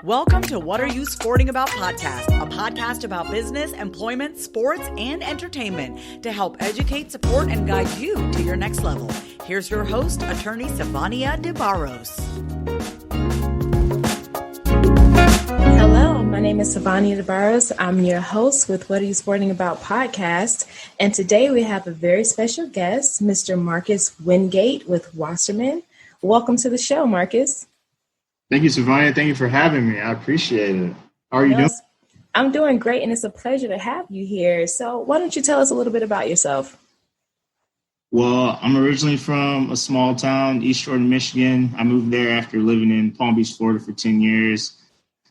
Welcome to What Are You Sporting About podcast, a podcast about business, employment, sports, and entertainment to help educate, support, and guide you to your next level. Here's your host, attorney Sivonnia DeBarros. Hello, my name is Sivonnia DeBarros. I'm your host with What Are You Sporting About podcast. And today we have a very special guest, Mr. Marcus Wingate with Wasserman. Welcome to the show, Marcus. Thank you, Sivonnia. Thank you for having me. I appreciate it. How are you doing? I'm doing great, and it's a pleasure to have you here. So why don't you tell us a little bit about yourself? Well, I'm originally from a small town, East Jordan, Michigan. I moved there after living in Palm Beach, Florida for 10 years.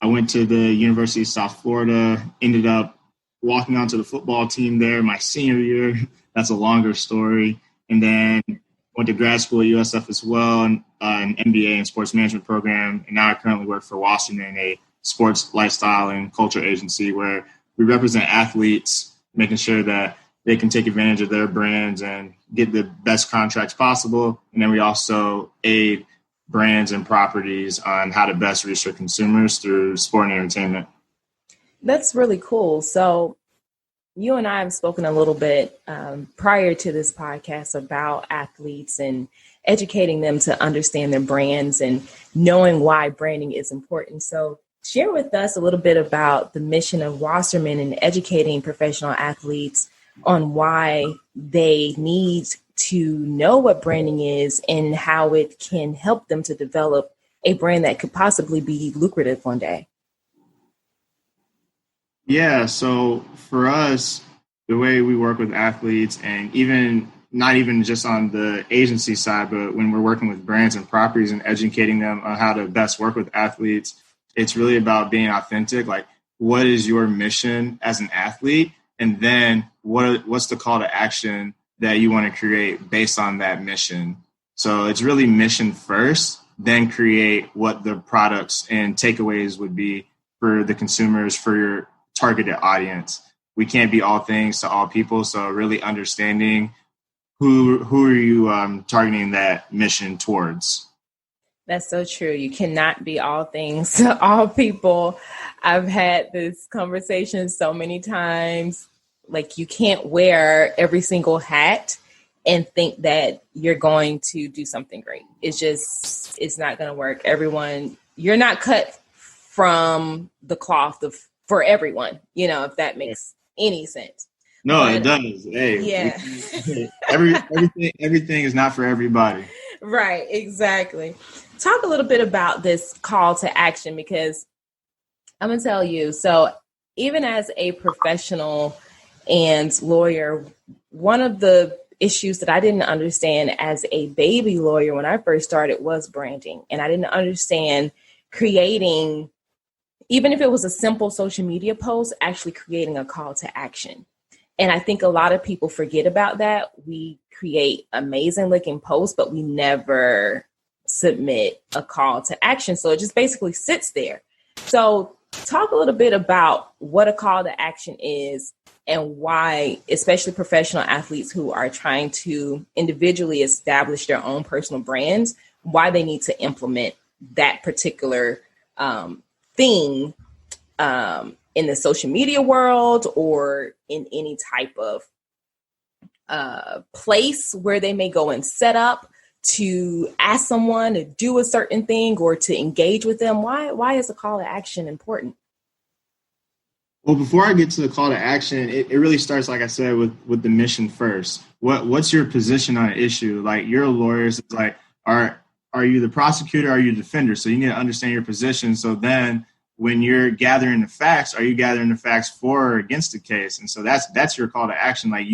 I went to the University of South Florida, ended up walking onto the football team there my senior year. That's a longer story. And then went to grad school at USF as well, and an MBA in sports management program. And now I currently work for Washington, a sports lifestyle and culture agency where we represent athletes, making sure that they can take advantage of their brands and get the best contracts possible. And then we also aid brands and properties on how to best reach their consumers through sport and entertainment. That's really cool. So you and I have spoken a little bit prior to this podcast about athletes and educating them to understand their brands and knowing why branding is important. So share with us a little bit about the mission of Wasserman and educating professional athletes on why they need to know what branding is and how it can help them to develop a brand that could possibly be lucrative one day. Yeah, so for us, the way we work with athletes, and even not even just on the agency side, but when we're working with brands and properties and educating them on how to best work with athletes, it's really about being authentic. Like, what is your mission as an athlete? And then what's the call to action that you want to create based on that mission? So it's really mission first, then create what the products and takeaways would be for the consumers, for your targeted audience. We can't be all things to all people. So really understanding who are you targeting that mission towards. That's so true. You cannot be all things to all people. I've had this conversation so many times. Like, you can't wear every single hat and think that you're going to do something great. It's not going to work. You're not cut from the cloth for everyone, if that makes any sense. No, it does. Hey, yeah. Everything is not for everybody. Right, exactly. Talk a little bit about this call to action, because I'm going to tell you, so even as a professional and lawyer, one of the issues that I didn't understand as a baby lawyer when I first started was branding. And I didn't understand creating, even if it was a simple social media post, actually creating a call to action. And I think a lot of people forget about that. We create amazing looking posts, but we never submit a call to action. So it just basically sits there. So talk a little bit about what a call to action is and why, especially professional athletes who are trying to individually establish their own personal brands, why they need to implement that particular thing in the social media world or in any type of place where they may go and set up to ask someone to do a certain thing or to engage with them. Why is a call to action important? Well, before I get to the call to action, it really starts, like I said, with the mission first. What's your position on an issue? Like, you're a lawyer, so it's like, are you the prosecutor? Are you the defender? So you need to understand your position. So then when you're gathering the facts, are you gathering the facts for or against the case? And so that's your call to action. Like,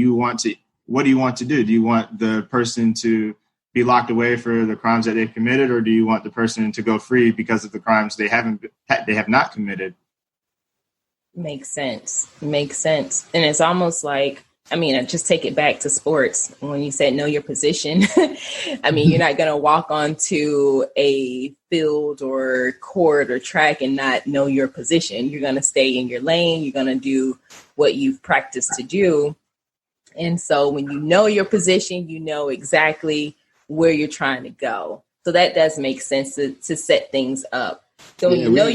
what do you want to do? Do you want the person to be locked away for the crimes that they've committed, or do you want the person to go free because of the crimes they have not committed? Makes sense. And it's almost like, just take it back to sports. When you said know your position, you're not going to walk onto a field or court or track and not know your position. You're going to stay in your lane. You're going to do what you've practiced to do. And so when you know your position, you know exactly where you're trying to go. So that does make sense to set things up. So when you know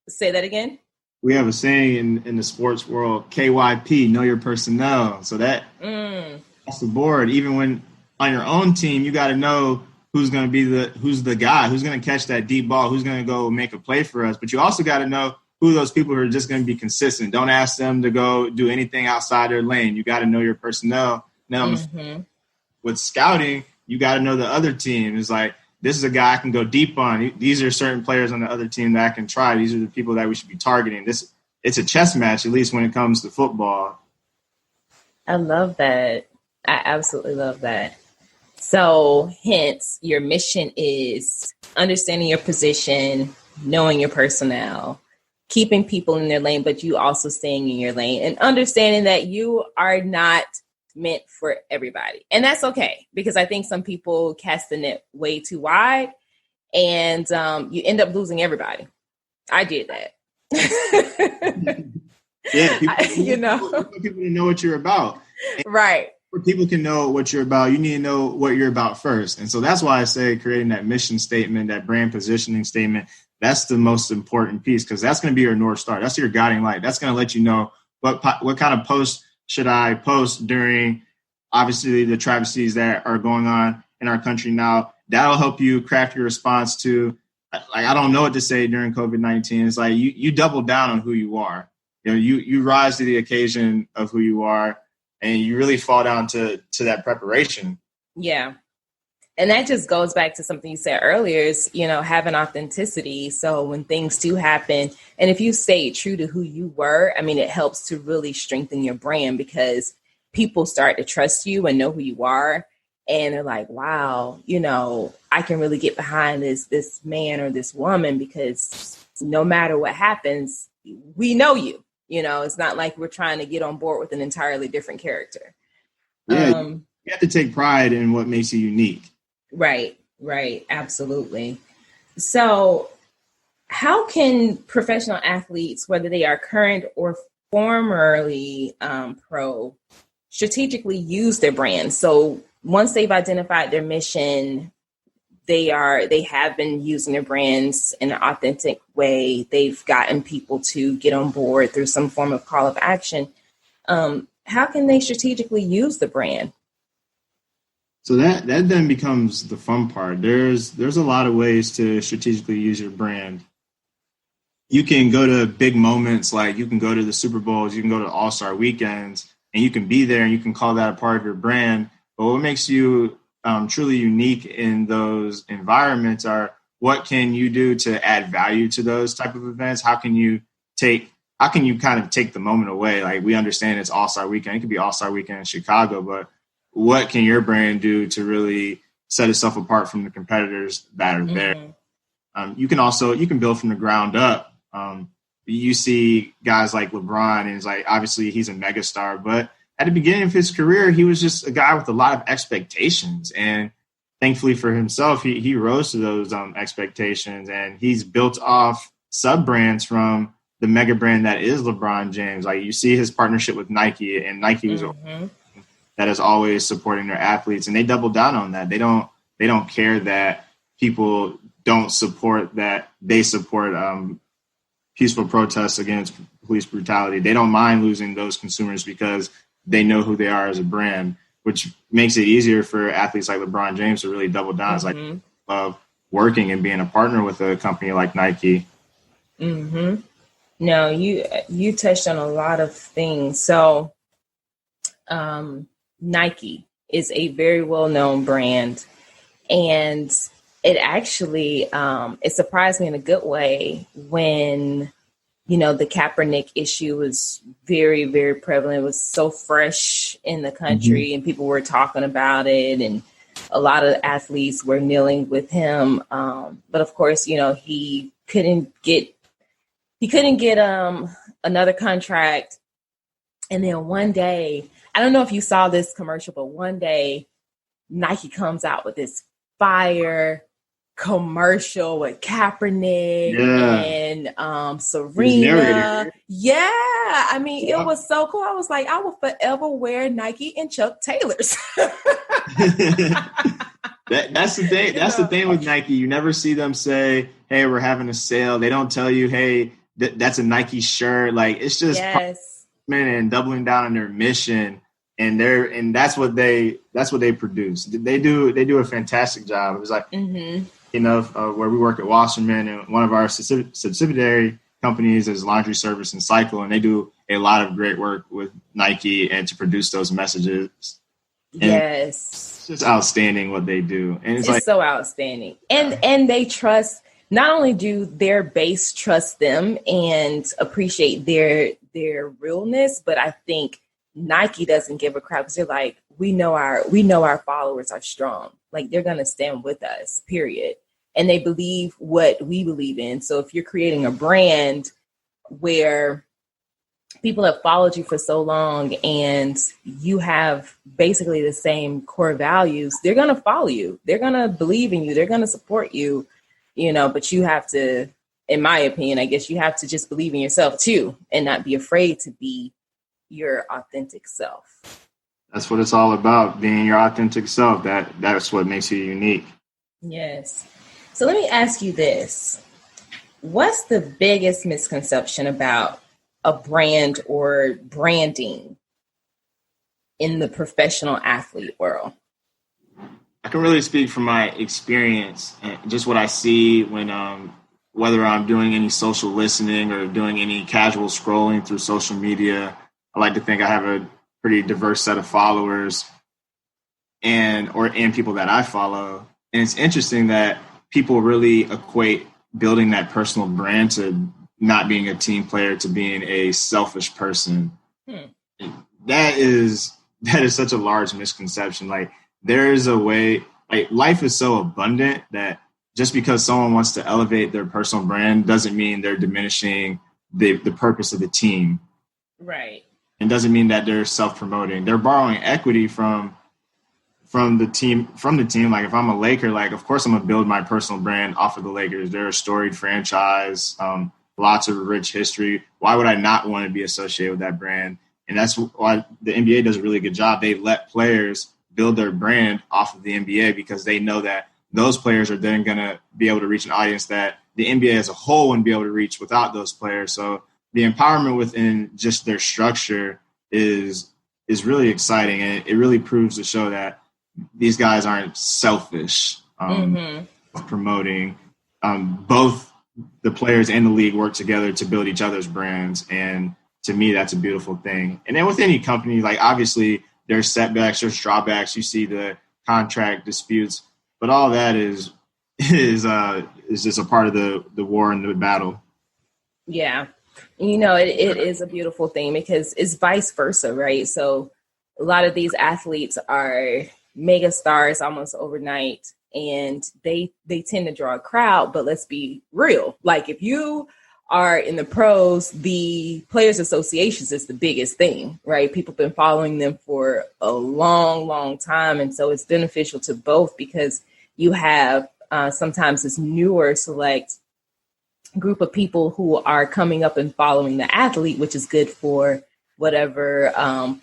say that again. We have a saying in the sports world, KYP, know your personnel. So that's the board. Even when on your own team, you got to know who's going to be who's the guy, who's going to catch that deep ball, who's going to go make a play for us. But you also got to know who those people are just going to be consistent. Don't ask them to go do anything outside their lane. You got to know your personnel. Now, with scouting, you got to know the other team. It's like, this is a guy I can go deep on. These are certain players on the other team that I can try. These are the people that we should be targeting. It's a chess match, at least when it comes to football. I love that. I absolutely love that. So, hence, your mission is understanding your position, knowing your personnel, keeping people in their lane, but you also staying in your lane and understanding that you are not meant for everybody. And that's okay, because I think some people cast the net way too wide and you end up losing everybody. I did that. Yeah, people to know what you're about. And right. People can know what you're about. You need to know what you're about first. And so that's why I say creating that mission statement, that brand positioning statement, that's the most important piece, because that's going to be your North Star. That's your guiding light. That's going to let you know what kind of post should I post during, obviously, the travesties that are going on in our country now. That'll help you craft your response to, like, I don't know what to say during COVID-19. It's like you double down on who you are. You rise to the occasion of who you are, and you really fall down to that preparation. Yeah. And that just goes back to something you said earlier is, having authenticity. So when things do happen, and if you stay true to who you were, I mean, it helps to really strengthen your brand, because people start to trust you and know who you are. And they're like, wow, I can really get behind this man or this woman, because no matter what happens, we know you. It's not like we're trying to get on board with an entirely different character. Yeah, you have to take pride in what makes you unique. Right. Absolutely. So how can professional athletes, whether they are current or formerly pro, strategically use their brand? So once they've identified their mission, they have been using their brands in an authentic way. They've gotten people to get on board through some form of call of action. How can they strategically use the brand? So that then becomes the fun part. There's a lot of ways to strategically use your brand. You can go to big moments, like you can go to the Super Bowls, you can go to All-Star weekends, and you can be there and you can call that a part of your brand. But what makes you truly unique in those environments are what can you do to add value to those type of events? How can you kind of take the moment away? Like, we understand it's All-Star weekend. It could be All-Star weekend in Chicago, but what can your brand do to really set itself apart from the competitors that are there? You can build from the ground up. You see guys like LeBron, and it's like, obviously he's a megastar, but at the beginning of his career, he was just a guy with a lot of expectations. And thankfully for himself, he rose to those expectations, and he's built off sub-brands from the mega brand that is LeBron James. Like, you see his partnership with Nike, and Nike was that is always supporting their athletes, and they double down on that. They don't care that people don't support that. They support peaceful protests against police brutality. They don't mind losing those consumers because they know who they are as a brand, which makes it easier for athletes like LeBron James to really double down. It's like, love working and being a partner with a company like Nike. No, you touched on a lot of things. So, Nike is a very well-known brand, and it actually it surprised me in a good way when the Kaepernick issue was very, very prevalent. It was so fresh in the country, and people were talking about it, and a lot of athletes were kneeling with him. But of course, he couldn't get another contract. And then one day, I don't know if you saw this commercial, but one day Nike comes out with this fire commercial with Kaepernick and Serena. Yeah. I mean, it was so cool. I was like, I will forever wear Nike and Chuck Taylors. That's the thing. That's the thing with Nike. You never see them say, "Hey, we're having a sale." They don't tell you, "Hey, that's a Nike shirt." Like, it's just and doubling down on their mission, and that's what they produce. They do a fantastic job. It was like, where we work at Wasserman, and one of our subsidiary companies is Laundry Service and Cycle, and they do a lot of great work with Nike and to produce those messages. And it's just outstanding what they do. And it's like, so outstanding. And they trust, not only do their base trust them and appreciate their realness, but I think Nike doesn't give a crap because they're like, we know our followers are strong. Like, they're going to stand with us, period. And they believe what we believe in. So if you're creating a brand where people have followed you for so long and you have basically the same core values, they're going to follow you. They're going to believe in you. They're going to support you, but you have to, in my opinion, I guess you have to just believe in yourself too and not be afraid to be your authentic self. That's what it's all about, being your authentic self. That's what makes you unique. Yes. So let me ask you this. What's the biggest misconception about a brand or branding in the professional athlete world? I can really speak from my experience and just what I see when, whether I'm doing any social listening or doing any casual scrolling through social media. I like to think I have a pretty diverse set of followers and people that I follow. And it's interesting that people really equate building that personal brand to not being a team player, to being a selfish person. That is such a large misconception. Like, there is a way, like, life is so abundant that just because someone wants to elevate their personal brand doesn't mean they're diminishing the purpose of the team. Right. And doesn't mean that they're self-promoting. They're borrowing equity from the team. Like, if I'm a Laker, like, of course I'm gonna build my personal brand off of the Lakers. They're a storied franchise, lots of rich history. Why would I not want to be associated with that brand? And that's why the NBA does a really good job. They let players build their brand off of the NBA because they know that those players are then going to be able to reach an audience that the NBA as a whole wouldn't be able to reach without those players. So the empowerment within just their structure is really exciting. And it really proves to show that these guys aren't selfish promoting. Both the players and the league work together to build each other's brands. And to me, that's a beautiful thing. And then with any company, like, obviously there's setbacks, there's drawbacks. You see the contract disputes, but all that is just a part of the war and the battle. Yeah. It is a beautiful thing because it's vice versa, right? So a lot of these athletes are mega stars almost overnight, and they tend to draw a crowd. But let's be real. Like, if you are in the pros, the Players Associations is the biggest thing, right? People have been following them for a long, long time. And so it's beneficial to both because you have sometimes this newer select group of people who are coming up and following the athlete, which is good for whatever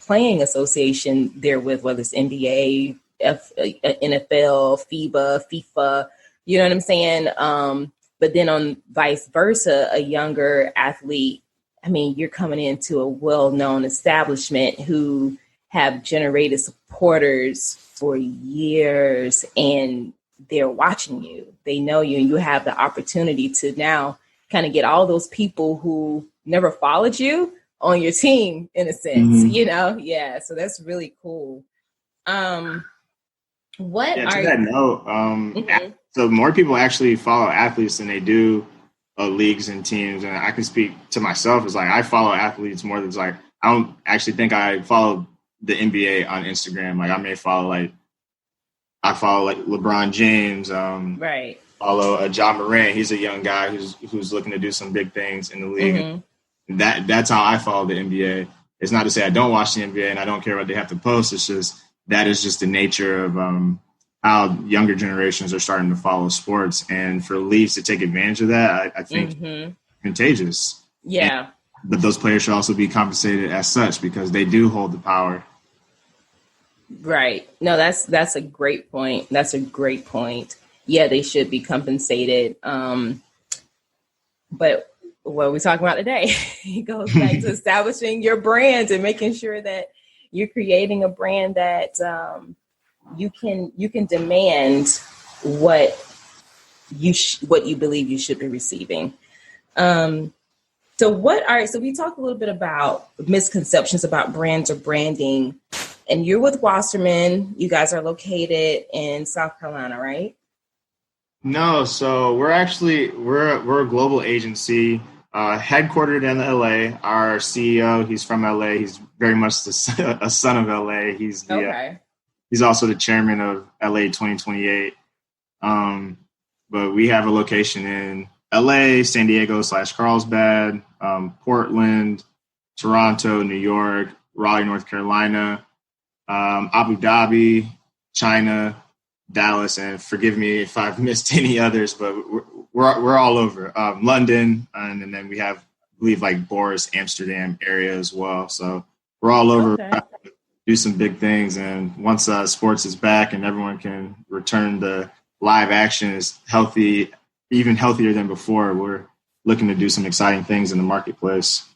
playing association they're with, whether it's NBA, NFL, FIBA, FIFA, you know what I'm saying? But then on vice versa, a younger athlete, I mean, you're coming into a well-known establishment who have generated supporters for years, and they're watching you. They know you, and you have the opportunity to now kind of get all those people who never followed you on your team, in a sense, Yeah, so that's really cool. To that note, so more people actually follow athletes than they do leagues and teams. And I can speak to myself as, like, I follow athletes more than, like, I don't actually think I follow the NBA on Instagram. Like, I may follow LeBron James, right. Follow Ja Morant. He's a young guy who's looking to do some big things in the league. That's how I follow the NBA. It's not to say I don't watch the NBA and I don't care what they have to post. It's just that is just the nature of how younger generations are starting to follow sports, and for leagues to take advantage of that, I think contagious. Yeah. But those players should also be compensated as such because they do hold the power. Right. No, that's a great point. That's a great point. Yeah, they should be compensated. But what we're talking about today, it goes back to establishing your brand and making sure that you're creating a brand that you can demand what you believe you should be receiving. So we talked a little bit about misconceptions about brands or branding, and you're with Wasserman. You guys are located in South Carolina, right? No, so we're a global agency, headquartered in LA. Our CEO, he's from LA. He's very much a son of LA. He's also the chairman of LA 2028. But we have a location in LA, San Diego / Carlsbad, Portland, Toronto, New York, Raleigh, North Carolina, Abu Dhabi, China, Dallas, and forgive me if I've missed any others, but we're all over. London, and then we have, I believe, like Boris, Amsterdam area as well. So we're all over. Okay. Do some big things, and once sports is back and everyone can return to live action is healthy, even healthier than before, we're looking to do some exciting things in the marketplace.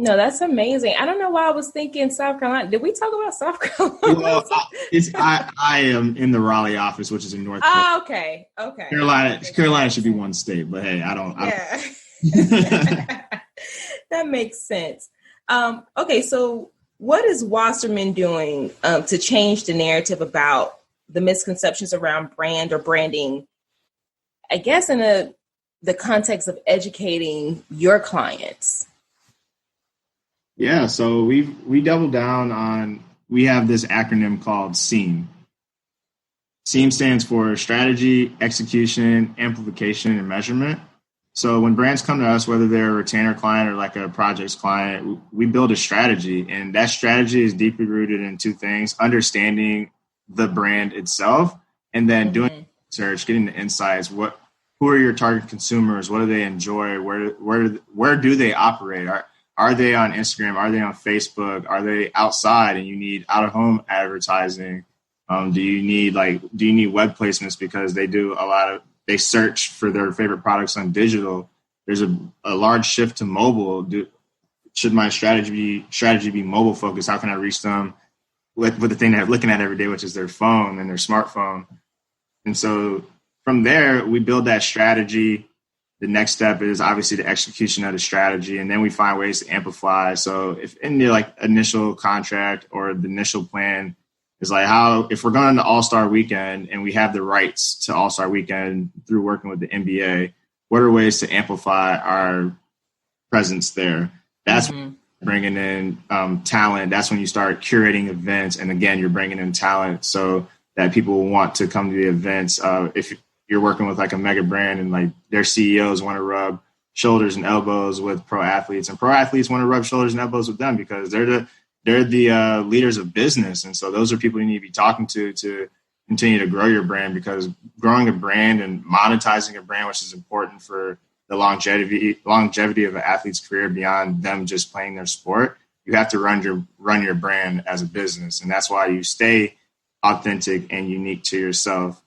No, that's amazing. I don't know why I was thinking South Carolina. Did we talk about South Carolina? Well, I am in the Raleigh office, which is in North Carolina. Oh, okay. Carolina should be one state, but hey, I don't. That makes sense. Okay, so what is Wasserman doing to change the narrative about the misconceptions around brand or branding, I guess, in the context of educating your clients? Yeah, so we doubled down on, we have this acronym called SEAM. SEAM stands for strategy, execution, amplification, and measurement. So when brands come to us, whether they're a retainer client or like a projects client, we build a strategy, and that strategy is deeply rooted in two things: understanding the brand itself, and then doing research, getting the insights. Who are your target consumers? What do they enjoy? Where do they operate? Are they on Instagram? Are they on Facebook? Are they outside and you need out of home advertising? Do you need web placements because they search for their favorite products on digital? There's a large shift to mobile. Should my strategy be mobile focused? How can I reach them with the thing they're looking at every day, which is their phone and their smartphone? And so from there, we build that strategy. The next step is obviously the execution of the strategy, and then we find ways to amplify. So if in the initial contract or the initial plan is if we're going to All-Star Weekend and we have the rights to All-Star Weekend through working with the NBA, what are ways to amplify our presence there? That's bringing in talent. That's when you start curating events, and again, you're bringing in talent so that people want to come to the events. If you're working with a mega brand and their CEOs want to rub shoulders and elbows with pro athletes, and pro athletes want to rub shoulders and elbows with them because they're the leaders of business. And so those are people you need to be talking to continue to grow your brand, because growing a brand and monetizing a brand, which is important for the longevity of an athlete's career beyond them just playing their sport, you have to run your brand as a business. And that's why you stay authentic and unique to yourself.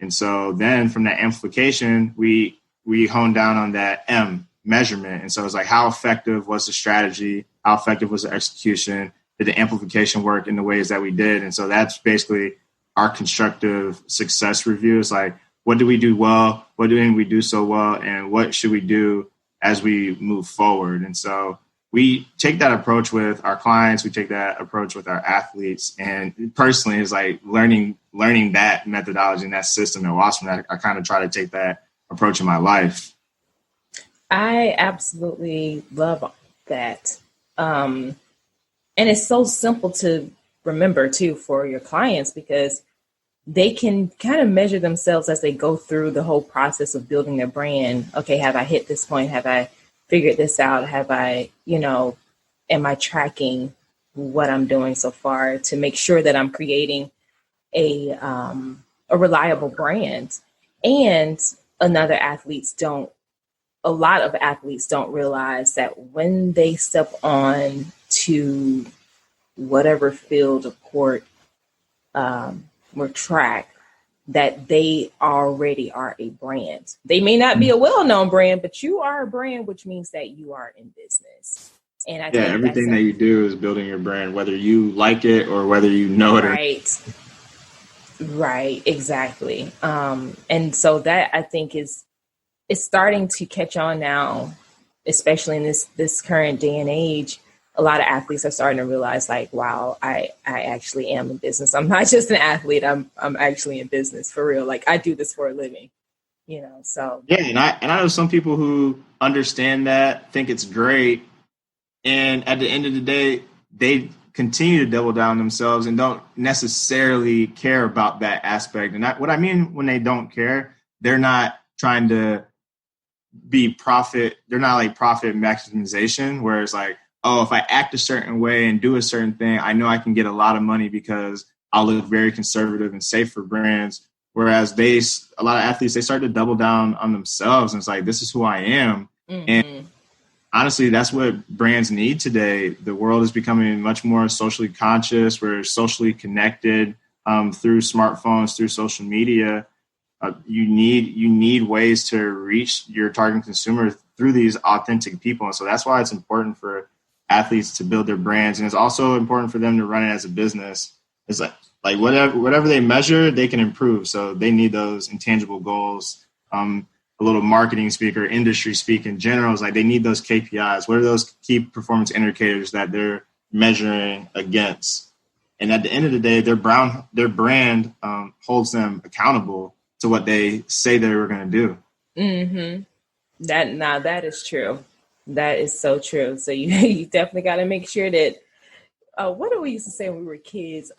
And so then from that amplification, we hone down on that M, measurement. And so it's how effective was the strategy? How effective was the execution? Did the amplification work in the ways that we did? And so that's basically our constructive success review. It's what do we do well? What didn't we do so well? And what should we do as we move forward? And so we take that approach with our clients. We take that approach with our athletes. And personally, it's learning that methodology and that system at Wasserman. I kind of try to take that approach in my life. I absolutely love that. And it's so simple to remember, too, for your clients, because they can kind of measure themselves as they go through the whole process of building their brand. Okay, have I hit this point? Have I figured this out? Have I, am I tracking what I'm doing so far to make sure that I'm creating a reliable brand? And a lot of athletes don't realize that when they step on to whatever field of court, or track that they already are a brand. They may not be a well-known brand, but you are a brand, which means that you are in business. And I think everything that you do is building your brand, whether you like it or whether you know it. Right, exactly. And so that I think is starting to catch on now, especially in this current day and age. A lot of athletes are starting to realize, like, wow, I actually am in business. I'm not just an athlete. I'm actually in business for real. Like, I do this for a living, so. Yeah. And I know some people who understand that, think it's great. And at the end of the day, they continue to double down themselves and don't necessarily care about that aspect. And what I mean when they don't care, they're not trying to be profit. They're not like profit maximization, where it's like, oh, if I act a certain way and do a certain thing, I know I can get a lot of money because I'll look very conservative and safe for brands. Whereas a lot of athletes, they start to double down on themselves. And it's like, this is who I am. Mm-hmm. And honestly, that's what brands need today. The world is becoming much more socially conscious. We're socially connected through smartphones, through social media. You need ways to reach your target consumer through these authentic people. And so that's why it's important for athletes to build their brands. And it's also important for them to run it as a business. It's like whatever they measure, they can improve. So they need those intangible goals. A little marketing speak or industry speak in general is like they need those KPIs. What are those key performance indicators that they're measuring against? And at the end of the day, their brand holds them accountable to what they say they were going to do. Mm-hmm. That is true. That is so true. So you definitely got to make sure that, what do we used to say when we were kids?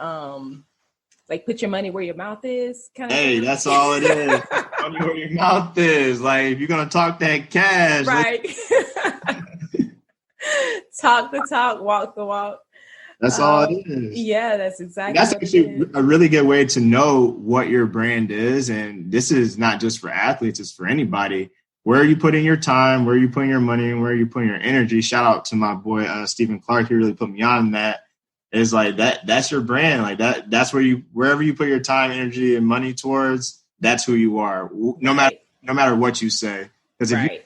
Like, put your money where your mouth is. Hey, that's all it is. Money where your mouth is. Like, if you're going to talk that cash. Right. Talk the talk, walk the walk. That's all it is. Yeah, that's exactly. That's actually a really good way to know what your brand is. And this is not just for athletes, it's for anybody. Where are you putting your time? Where are you putting your money? And where are you putting your energy? Shout out to my boy, Stephen Clark. He really put me on that. It's like that's your brand. Like that's wherever you put your time, energy, and money towards, that's who you are. No matter what you say. Because if you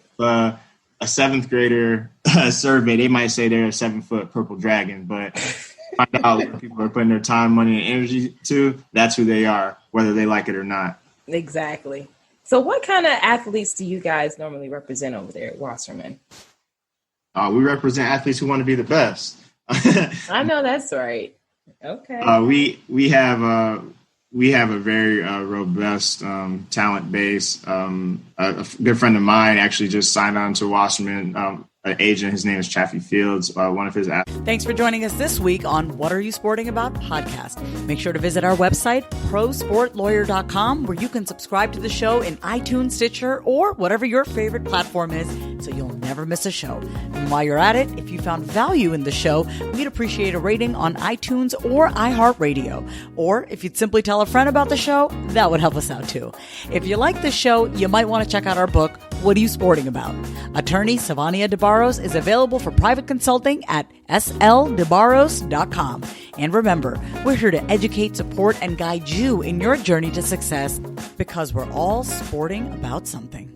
a seventh grader survey, they might say they're a 7-foot purple dragon, but find out where people are putting their time, money, and energy to, that's who they are, whether they like it or not. Exactly. So what kind of athletes do you guys normally represent over there at Wasserman? We represent athletes who want to be the best. I know that's right. Okay. We have a very robust talent base. A good friend of mine actually just signed on to Wasserman. An agent, his name is Chaffee Fields, one of his athletes. Thanks for joining us this week on What Are You Sporting About podcast. Make sure to visit our website, prosportlawyer.com, where you can subscribe to the show in iTunes, Stitcher, or whatever your favorite platform is, so you'll never miss a show. And while you're at it, if you found value in the show, we'd appreciate a rating on iTunes or iHeartRadio. Or if you'd simply tell a friend about the show, that would help us out too. If you like the show, you might want to check out our book, What Are You Sporting About? Attorney Sivonnia DeBarros is available for private consulting at sldebarros.com. And remember, we're here to educate, support, and guide you in your journey to success, because we're all sporting about something.